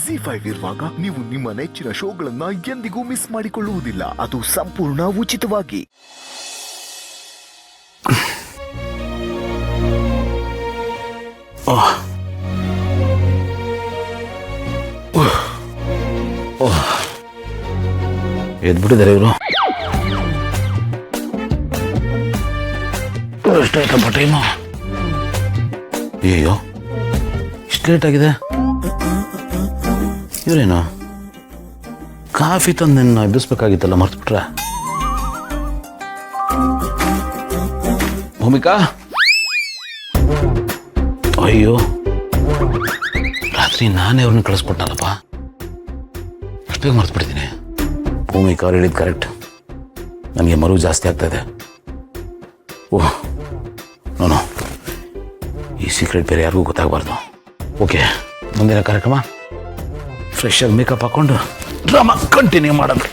ZEE5 ಇರುವಾಗ ನೀವು ನಿಮ್ಮ ನೆಚ್ಚಿನ ಶೋಗಳನ್ನ ಎಂದಿಗೂ ಮಿಸ್ ಮಾಡಿಕೊಳ್ಳುವುದಿಲ್ಲ. ಅದು ಸಂಪೂರ್ಣ ಉಚಿತವಾಗಿ. ಎದ್ಬಿಟ್ಟಿದ್ದಾರೆ ಇವರು. ಎಷ್ಟಾಯ್ತಪ್ಪ ಟೈಮು? ಅಯ್ಯೋ ಇಷ್ಟು ಲೇಟ್ ಆಗಿದೆ. ಇವರೇನು ಕಾಫಿ ತಂದು ನಿನ್ನ ಎಬ್ಬಿಸ್ಬೇಕಾಗಿತ್ತಲ್ಲ, ಮರ್ತ್ಬಿಟ್ರೆ. ಭೂಮಿಕಾ, ಅಯ್ಯೋ ರಾತ್ರಿ ನಾನೇ ಅವ್ರನ್ನ ಕಳಿಸ್ಕೊಟ್ಟನಲ್ಲಪ್ಪ, ಅಷ್ಟು ಬೇಗ ಮರ್ತ್ಬಿಟ್ಟಿದ್ದೀನಿ. ಭೂಮಿಕಾ ಅವ್ರು ಹೇಳಿದ್ದು ಕರೆಕ್ಟ್, ನನಗೆ ಮರು ಜಾಸ್ತಿ ಆಗ್ತಾ ಇದೆ. ಓಹ್ ನಾನು ಈ ಸೀಕ್ರೆಟ್ ಬೇರೆ ಯಾರಿಗೂ ಗೊತ್ತಾಗಬಾರ್ದು. ಓಕೆ, ಮುಂದಿನ ಕಾರ್ಯಕ್ರಮ ಫ್ರೆಶ್ ಆಗಿ ಮೇಕಪ್ ಹಾಕೊಂಡು ಡ್ರಾಮಾ ಕಂಟಿನ್ಯೂ ಮಾಡೋದು.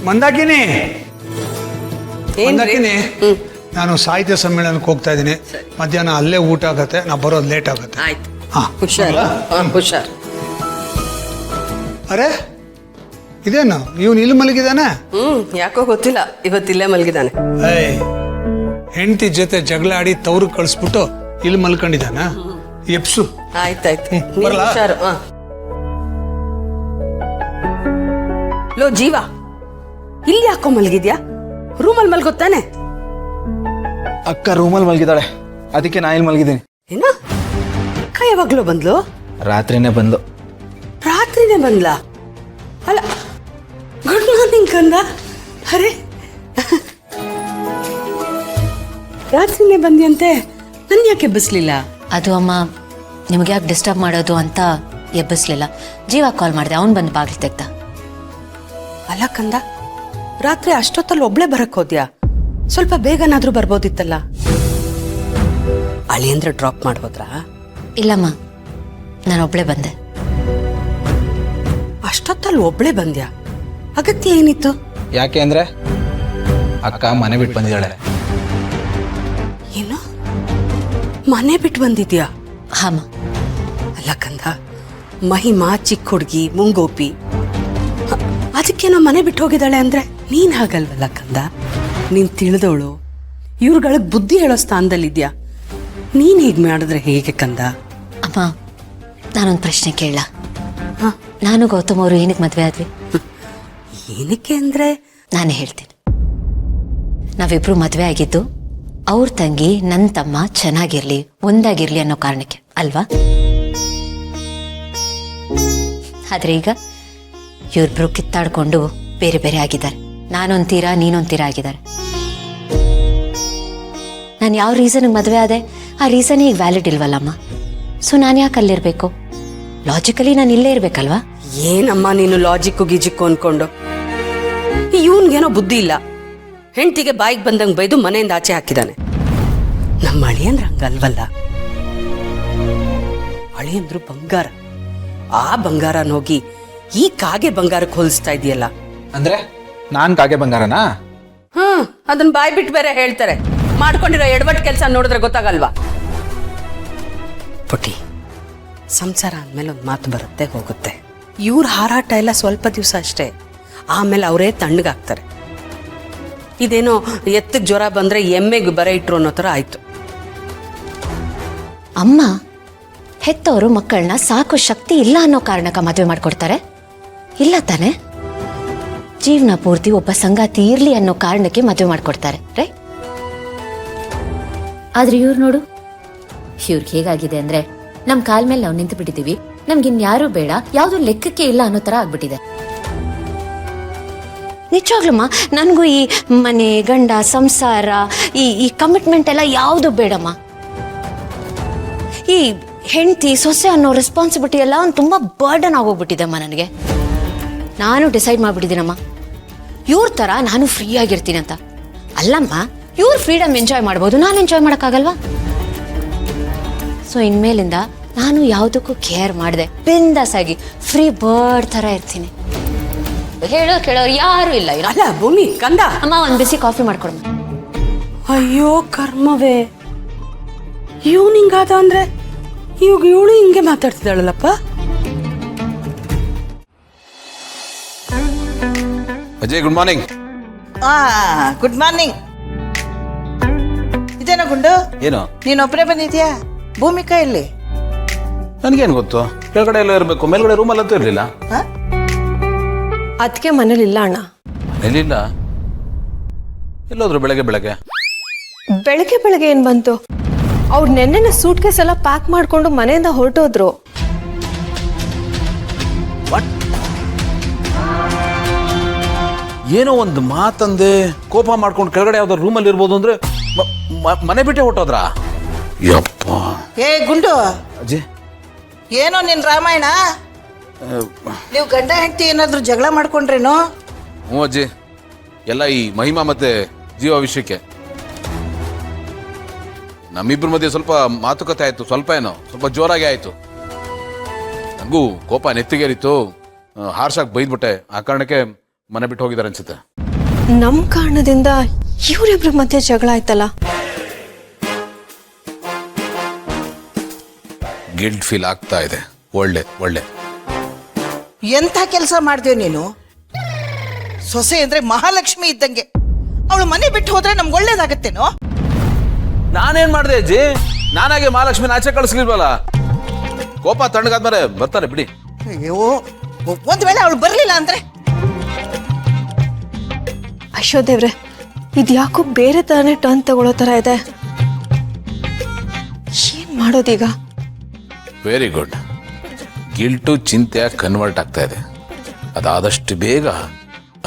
ಮಂದಾಕಿನಿ, ನಾನು ಸಾಹಿತ್ಯ ಸಮ್ಮೇಳನಕ್ಕೆ ಹೋಗ್ತಾ ಇದ್ದೀನಿ. ಮಧ್ಯಾಹ್ನ ಅಲ್ಲೇ ಊಟ ಆಗತ್ತೆ, ನಾ ಬರೋದು ಲೇಟ್ ಆಗತ್ತೆ. ಆಯ್ತು, ಹುಷಾರ್. ಅರೆ ಇದೇನು ಇವನು ಇಲ್ಲಿ ಮಲಗಿದಾನೆ? ಯಾಕೋ ಗೊತ್ತಿಲ್ಲ, ಇವತ್ತಿಲ್ಲೇ ಮಲಗಿದಾನೆ. ಹೆಂಡತಿ ಜೊತೆ ಜಗಳ ಆಡಿ ತವ್ರು ಕಳಿಸ್ಬಿಟ್ಟು ಇಲ್ಲಿ ಮಲ್ಕೊಂಡಿದ್ದಾನ. ಎಪ್ಸು. ಆಯ್ತಾಯ್ತು, ಬರಲಾ? ಹುಷಾರು. ಲೋ ಜೀವ, ಇಲ್ಲಿ ಯಾಕೋ ಮಲಗಿದ್ಯಾ? ರೂಮಲ್ಲಿ ಮಲ್ಗೊತ್ತಾನೆ? ಅಕ್ಕ ರೂಮಲ್ಲಿ ಮಲಗಿದ್ದಾಳೆ, ಅದಕ್ಕೆ ನಾ ಇಲ್ಲಿ ಮಲಗಿದ್ದೀನಿ. ಏನ ಅಕ್ಕ ಯಾವಾಗ್ಲೂ ಬಂದ್ಲು? ರಾತ್ರಿನೇ ಬಂದು. ರಾತ್ರಿನೇ ಬಂದ್ಲಾ? ಅಲ್ಲ, ಗುಡ್ ಮಾರ್ನಿಂಗ್ ಕಂದ. ಅರೆ ರಾತ್ರಿನೇ ಬಂದ್ಯಂತೆ, ನನ್ ಯಾಕೆ ಎಬ್ಬಿಸ್ಲಿಲ್ಲ? ಅದು ಅಮ್ಮ, ನಿಮ್ಗೆ ಯಾಕೆ ಡಿಸ್ಟರ್ಬ್ ಮಾಡೋದು ಅಂತ ಎಬ್ಬಿಸ್ಲಿಲ್ಲ. ಜೀವ ಕಾಲ್ ಮಾಡಿದೆ, ಅವ್ನು ಬಂದು ಬಾಗಿಲು ತೆಗ್ದ. ಅಲ್ಲ ಕಂದ, ರಾತ್ರಿ ಅಷ್ಟೊತ್ತಲ್ಲಿ ಒಬ್ಳೆ ಬರಕ್ ಹೋದ್ಯಾ? ಸ್ವಲ್ಪ ಬೇಗನಾದ್ರೂ ಬರ್ಬೋದಿತ್ತಲ್ಲ. ಅಳಿಯಂದ್ರೆ ಡ್ರಾಪ್ ಮಾಡ್ಬೋದ್ರಾ? ಇಲ್ಲಮ್ಮ, ನಾನು ಒಬ್ಳೆ ಬಂದೆ. ಅಷ್ಟೊತ್ತಲ್ಲಿ ಒಬ್ಳೆ ಬಂದ್ಯಾ? ಅಗತ್ಯ ಏನಿತ್ತು? ಯಾಕೆ ಅಂದ್ರೆ ಅಕ್ಕ ಮನೆ ಬಿಟ್ಟು ಬಂದಿದ್ದಾಳೆ. ಏನು, ಮನೆ ಬಿಟ್ಟು ಬಂದಿದ್ಯಾ? ಹಾಮ. ಅಲ್ಲ ಕಂದ, ಮಹಿಮಾ ಚಿಕ್ಕ ಹುಡುಗಿ, ಮುಂಗೋಪಿ, ಅದಕ್ಕೇನೋ ಮನೆ ಬಿಟ್ಟು ಹೋಗಿದ್ದಾಳೆ ಅಂದ್ರೆ ನೀನ್ ಹಾಗಲ್ವಲ್ಲ ಕಂದ. ನೀನ್ ತಿಳಿದವಳು, ಇವ್ರುಗಳಿಗೆ ಬುದ್ಧಿ ಹೇಳೋ ಸ್ಥಾನದಲ್ಲಿದ್ಯಾ. ನೀನ್ ಹೀಗ್ ಮಾಡಿದ್ರೆ ಹೇಗೆ ಕಂದ? ಅಮ್ಮ, ನಾನೊಂದು ಪ್ರಶ್ನೆ ಕೇಳಲ್ಲ. ನಾನು ಗೌತಮ್ ಅವರು ಏನಕ್ಕೆ ಮದ್ವೆ ಆದ್ವಿ? ಏನಕ್ಕೆ ಅಂದ್ರೆ ನಾನೇ ಹೇಳ್ತೀನಿ. ನಾವಿಬ್ರು ಮದ್ವೆ ಆಗಿದ್ದು ಅವ್ರ ತಂಗಿ ನನ್ನ ತಮ್ಮ ಚೆನ್ನಾಗಿರ್ಲಿ, ಒಂದಾಗಿರ್ಲಿ ಅನ್ನೋ ಕಾರಣಕ್ಕೆ ಅಲ್ವಾ? ಆದ್ರೆ ಈಗ ಇವ್ರಿಬ್ರು ಕಿತ್ತಾಡ್ಕೊಂಡು ಬೇರೆ ಬೇರೆ ಆಗಿದ್ದಾರೆ. ನಾನೊಂತೀರಾ ನೀನೊಂತೀರಾ ಆಗಿದ್ದಾರೆ. ನಾನು ಯಾವ ರೀಸನ್ಗೆ ಮದುವೆ ಆದೆ, ಆ ರೀಸನ್ ಈಗ ವ್ಯಾಲಿಡ್ ಇಲ್ವಲ್ಲಮ್ಮ. ಸೊ ನಾನು ಯಾಕೆ ಅಲ್ಲಿರ್ಬೇಕು? ಲಾಜಿಕಲಿ ನಾನು ಇಲ್ಲೇ ಇರ್ಬೇಕಲ್ವಾ? ಏನಮ್ಮ ನೀನು ಲಾಜಿಕ್ಕು ಗಿಜಿಕ್ಕು ಅನ್ಕೊಂಡು? ಇವನ್ಗೇನೋ ಬುದ್ಧಿ ಇಲ್ಲ. ಹೆಂಡತಿಗೆ ಬಾಯಿಗೆ ಬಂದಂಗೆ ಬೈದು ಮನೆಯಿಂದ ಆಚೆ ಹಾಕಿದಾನೆ. ನಮ್ಮ ಅಳಿಯಂದ್ರ ಹಂಗಲ್ವಲ್ಲ. ಅಳಿಯಂದ್ರು ಬಂಗಾರ. ಆ ಬಂಗಾರ ಹೋಗಿ ಈ ಕಾಗೆ ಬಂಗಾರಕ್ಕೆ ಹೋಲಿಸ್ತಾ ಇದೆಯಲ್ಲ. ಅಂದ್ರೆ ನಾನ್ ಕಾಗೆ ಬಂಗಾರನಾ? ಅದನ್ನ ಬಾಯ್ ಬಿಟ್ಟು ಬೇರೆ ಹೇಳ್ತಾರೆ. ಮಾಡ್ಕೊಂಡಿರೋ ಎಡವಟ್ ಕೆಲಸ ನೋಡಿದ್ರೆ ಗೊತ್ತಾಗಲ್ವಾ? ಪುಟಿ, ಸಂಸಾರ ಅಂದ್ಮೇಲೆ ಒಂದು ಮಾತು ಬರುತ್ತೆ ಹೋಗುತ್ತೆ. ಇವ್ರ ಹಾರಾಟ ಎಲ್ಲ ಸ್ವಲ್ಪ ದಿವಸ ಅಷ್ಟೇ, ಆಮೇಲೆ ಅವರೇ ತಣ್ಣಗಾಗ್ತಾರೆ. ಇದೇನೋ ಎತ್ತಕ್ಕೆ ಜ್ವರ ಬಂದ್ರೆ ಎಮ್ಮೆಗೆ ಬರ ಇಟ್ರು ಅನ್ನೋ ಥರ ಆಯ್ತು. ಅಮ್ಮ, ಹೆತ್ತವರು ಮಕ್ಕಳನ್ನ ಸಾಕೋ ಶಕ್ತಿ ಇಲ್ಲ ಅನ್ನೋ ಕಾರಣಕ್ಕ ಮದುವೆ ಮಾಡ್ಕೊಡ್ತಾರೆ? ಇಲ್ಲ ತಾನೆ? ಜೀವನ ಪೂರ್ತಿ ಒಬ್ಬ ಸಂಗಾತಿ ಇರ್ಲಿ ಅನ್ನೋ ಕಾರಣಕ್ಕೆ ಮದುವೆ ಮಾಡ್ಕೊಡ್ತಾರೆ, ರೈಟ್? ಆದ್ರೆ ಇವ್ರು ನೋಡು, ಇವ್ರಿಗೆ ಹೇಗಾಗಿದೆ ಅಂದ್ರೆ ನಮ್ ಕಾಲ್ ಮೇಲೆ ನಾವು ನಿಂತು ಬಿಟ್ಟಿದೀವಿ, ನಮ್ಗಿನ್ಯಾರು ಬೇಡ, ಯಾವ್ದು ಲೆಕ್ಕಕ್ಕೆ ಇಲ್ಲ ಅನ್ನೋ ತರ ಆಗ್ಬಿಟ್ಟಿದೆ. ನಿಜವಾಗ್ಲಮ್ಮ, ನನಗೂ ಈ ಮನೆ, ಗಂಡ, ಸಂಸಾರ, ಈ ಕಮಿಟ್ಮೆಂಟ್ ಎಲ್ಲ ಯಾವುದು ಬೇಡಮ್ಮ. ಈ ಹೆಂಡತಿ ಸೊಸೆ ಅನ್ನೋ ರೆಸ್ಪಾನ್ಸಿಬಿಲಿಟಿ ಎಲ್ಲ ಒಂದು ತುಂಬಾ ಬರ್ಡನ್ ಆಗೋಗ್ಬಿಟ್ಟಿದೆಮ್ಮ ನನಗೆ. ನಾನು ಡಿಸೈಡ್ ಮಾಡ್ಬಿಟ್ಟಿದ್ದೀನಮ್ಮ, ಇವ್ರ ತರ ನಾನು ಫ್ರೀ ಆಗಿರ್ತೀನಿ ಅಂತ. ಅಲ್ಲಮ್ಮ, ಇವ್ರ ಫ್ರೀಡಮ್ ಎಂಜಾಯ್ ಮಾಡ್ಬೋದು, ನಾನು ಎಂಜಾಯ್ ಮಾಡೋಕ್ಕಾಗಲ್ವಾ? ಸೊ ಇನ್ಮೇಲಿಂದ ನಾನು ಯಾವುದಕ್ಕೂ ಕೇರ್ ಮಾಡಿದೆ, ಬಿಂದಾಸ್ ಆಗಿ ಫ್ರೀ ಬರ್ಡ್ ತರ ಇರ್ತೀನಿ. ಕೇಳೋರು ಯಾರು ಇಲ್ಲ. ಅಲ್ಲ ಭೂಮಿ, ಕಂದ, ಅಮ್ಮ ಒಂದು ಬಿಸಿ ಕಾಫಿ ಮಾಡ್ಕೊಡಮ್ಮ. ಅಯ್ಯೋ ಕರ್ಮವೇ, ಇವನು ಹಿಂಗಾದ ಅಂದ್ರೆ ಇವಾಗ ಇವಳು ಹಿಂಗೆ ಮಾತಾಡ್ತಿದ್ದಾಳಲ್ಲಪ್ಪ. Ajay good morning. Good morning. ಇದೇನೋ ಗುಂಡು, ಏನು ನೀನೊಬ್ಬರೇ ಬಂದಿದ್ಯಾ? ಭೂಮಿಕಾ ಇಲ್ಲಿ? ನನಗೇನು ಗೊತ್ತು, ಕೆಳಗಡೆ ಎಲ್ಲ ಇರಬೇಕು, ಮೇಲ್ಗಡೆ ರೂಮಲ್ಲಂತೂ ಇರಲಿಲ್ಲ. ಅದಕ್ಕೆ ಮನೇಲಿ ಇಲ್ಲ ಅಣ್ಣ. ಎಲ್ಲಿಲ್ಲ, ಎಲ್ಲೋದ್ರು ಬೆಳಗ್ಗೆ ಬೆಳಗ್ಗೆ? ಬೆಳಗ್ಗೆ ಬೆಳಗ್ಗೆ ಏನ್ ಬಂತು? ಅವ್ರು ನೆನ್ನೆನ ಸೂಟ್ ಕೇಸ್ ಎಲ್ಲ ಪ್ಯಾಕ್ ಮಾಡ್ಕೊಂಡು ಮನೆಯಿಂದ ಹೊರಟೋದ್ರು. ಏನೋ ಒಂದು ಮಾತಂದೆ ಕೋಪ ಮಾಡ್ಕೊಂಡು ಕೆಳಗಡೆ ಯಾವ್ದಾದ್ರು ರೂಮಲ್ಲಿ ಇರ್ಬೋದು ಅಂದ್ರೆ ಮನೆ ಬಿಟ್ಟೆ ಹೊಟ್ಟೋದ್ರಾ? ಯಪ್ಪ. ಏ ಗುಂಡು, ಅಜಯ್ ಏನೋ ನಿನ್ ರಾಮಾಯಣ? ನೀವು ಗಂಡ ಹೆಂಡತಿ ಏನಾದ್ರು ಜಗಳ ಮಾಡ್ಕೊಂಡ್ರೇನೋ? ಹ್ಞೂ ಅಜ್ಜಿ, ಎಲ್ಲ ಈ ಮಹಿಮಾ ಮತ್ತೆ ಜೀವ ವಿಷಯಕ್ಕೆ. ನಮ್ಮಿಬ್ಬರ ಮಧ್ಯೆ ಸ್ವಲ್ಪ ಮಾತುಕತೆ ಆಯ್ತು, ಸ್ವಲ್ಪ ಜೋರಾಗಿ ಆಯ್ತು. ನನಗೂ ಕೋಪ ನೆತ್ತಿಗೇರಿತ್ತು, ಹಾರ್ಷಾಗಿ ಬೈದ್ಬಿಟ್ಟೆ. ಆ ಕಾರಣಕ್ಕೆ ಮನೆ ಬಿಟ್ಟು ಹೋಗಿದ್ದಾರೆ ಅನ್ಸುತ್ತೆ. ನಮ್ ಕಾರಣದಿಂದ ಇವರಿಬ್ರ ಮಧ್ಯೆ ಜಗಳ ಆಯ್ತಲ್ಲ. ಗಿಲ್ಟ್ ಫೀಲ್ ಆಗ್ತಾ ಇದೆ. ಒಳ್ಳೆ ಎಂಥ ಕೆಲಸ ಮಾಡ್ದೇವ್ ನೀನು? ಸೊಸೆ ಅಂದ್ರೆ ಮಹಾಲಕ್ಷ್ಮಿ ಇದ್ದಂಗೆ, ಅವಳು ಮನೆ ಬಿಟ್ಟು ಹೋದ್ರೆ ನಮ್ಗೆ ಒಳ್ಳೇದಾಗತ್ತೇನೋ? ನಾನೇನ್ ಮಾಡಿದೆ ಅಜ್ಜಿ? ನಾನಾಗೆ ಮಹಾಲಕ್ಷ್ಮಿನ ಆಚೆ ಕಳಿಸ್ಲಿಲ್ವಲ್ಲ. ಕೋಪ ತಣ್ಣಗಾದ್ಮೇಲೆ ಬರ್ತಾರೆ ಬಿಡಿ. ಅಯ್ಯೋ, ಒಂದ್ ವೇಳೆ ಅವಳು ಬರ್ಲಿಲ್ಲ ಅಂದ್ರೆ? ಅಶೋ ದೇವ್ರೆ, ಇದ್ಯಾಕೋ ಬೇರೆ ತರನೇ ಟರ್ನ್ ತಗೊಳ್ಳೋ ತರ ಇದೆ. ಏನ್ ಮಾಡೋದೀಗ? Very good. ಗಿಲ್ಟು ಚಿಂತೆ ಕನ್ವರ್ಟ್ ಆಗ್ತಾ ಇದೆ. ಅದಾದಷ್ಟು ಬೇಗ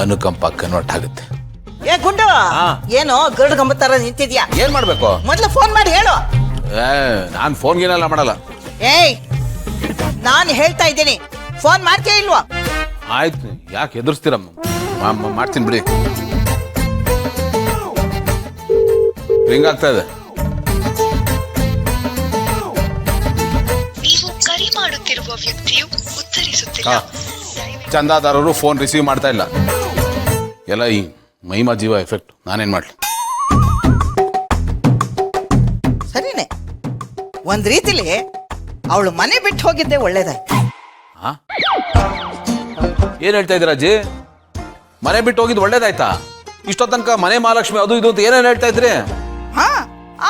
ಅನುಕಂಪ ಕನ್ವರ್ಟ್ ಆಗುತ್ತೆ. ಏ ಗುಂಡು, ಏನೋ ಗರುಡ್ ಗಂಬ ತರ ನಿಂತಿದ್ಯಾ? ಏನ್ ಮಾಡ್ಬೇಕು? ಮೊದ್ಲು ಫೋನ್ ಮಾಡಿ ಹೇಳು. ನಾನ್ ಫೋನ್ಗೇನೆಲ್ಲ ಮಾಡಲ್ಲ. ಏಯ್, ನಾನು ಹೇಳ್ತಾ ಇದ್ದೀನಿ, ಫೋನ್ ಮಾಡ್ತೀಯ ಇಲ್ವಾ? ಆಯ್ತು, ಯಾಕೆ ಎದುರಿಸ್ತೀರ? ಮಾಡ್ತೀನಿ ಬಿಡಿ. ರಿಂಗ್ ಆಗ್ತಾ ಇದೆ. ನೀವು ಕರೆ ಮಾಡುತ್ತಿರುವ ವ್ಯಕ್ತಿಯು ಉತ್ತರಿಸುತ್ತಿಲ್ಲ. ಚಂದಾದಾರರು ಫೋನ್ ರಿಸೀವ್ ಮಾಡ್ತಾ ಇಲ್ಲ. ಎಲ್ಲ ಈ ಮಹಿಮಾ ಜೀವ ಎಫೆಕ್ಟ್. ನಾನೇನ್ ಮಾಡ್ಲಿ? ಸರಿನೇ, ಒಂದ್ ರೀತಿಲಿ ಅವಳು ಮನೆ ಬಿಟ್ಟು ಹೋಗಿದ್ದೆ ಒಳ್ಳೇದಾಯ್ತು. ಏನ್ ಹೇಳ್ತಾ ಇದ್ದೀರಾ ಅಜ್ಜಿ? ಮನೆ ಬಿಟ್ಟು ಹೋಗಿದ್ದು ಒಳ್ಳೇದಾಯ್ತಾ? ಇಷ್ಟೋ ತನಕ ಮನೆ ಮಹಾಲಕ್ಷ್ಮಿ ಅದು ಇದು ಅಂತ ಏನೇನು ಹೇಳ್ತಾ ಇದ್ರಿ? ಹಾ,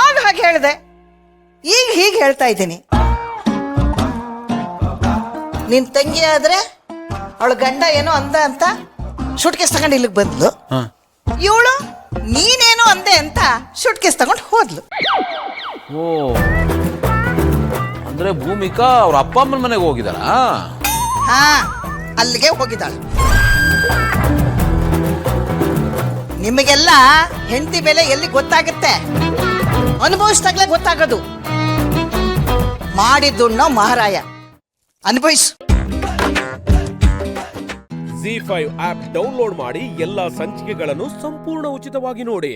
ಆಗ ಹಾಗೆ ಹೇಳಿದೆ, ಈಗ ಹೀಗೆ ಹೇಳ್ತಾ ಇದ್ದೀನಿ. ನಿನ್ ತಂಗಿ ಆದ್ರೆ ಅವಳ ಗಂಡ ಏನೋ ಅಂದ ಅಂತ ಶೂಟ್ಕೇಸ್ ತಗೊಂಡು ಇಲ್ಲಿಗೆ ಬಂದ್ಲು. ಇವಳು ನೀನೇನೋ ಅಂದೆ ಅಂತ ಶೂಟ್ಕೇಸ್ ತಗೊಂಡು ಹೋದ್ಲು. ಓ, ಅಂದ್ರೆ ಭೂಮಿಕಾ ಅವ್ರ ಅಪ್ಪ ಅಮ್ಮನ ಮನೆಗೆ ಹೋಗಿದಾರಾ? ಹಾ, ಅಲ್ಲಿಗೆ ಹೋಗಿದ್ದಾಳೆ. ನಿಮಗೆಲ್ಲ ಹೆಂಡತಿ ಬೆಲೆ ಎಲ್ಲಿ ಗೊತ್ತಾಗುತ್ತೆ? ಅನುಭವಿಸಿದಾಗಲೇ ಗೊತ್ತಾಗೋದು. ಮಾಡಿದ್ದುಣ್ಣೋ ಮಹಾರಾಯ, ಅನುಭವಿಸು. ZEE5 ಆಪ್ ಡೌನ್ಲೋಡ್ ಮಾಡಿ ಎಲ್ಲಾ ಸಂಚಿಕೆಗಳನ್ನು ಸಂಪೂರ್ಣ ಉಚಿತವಾಗಿ ನೋಡಿ.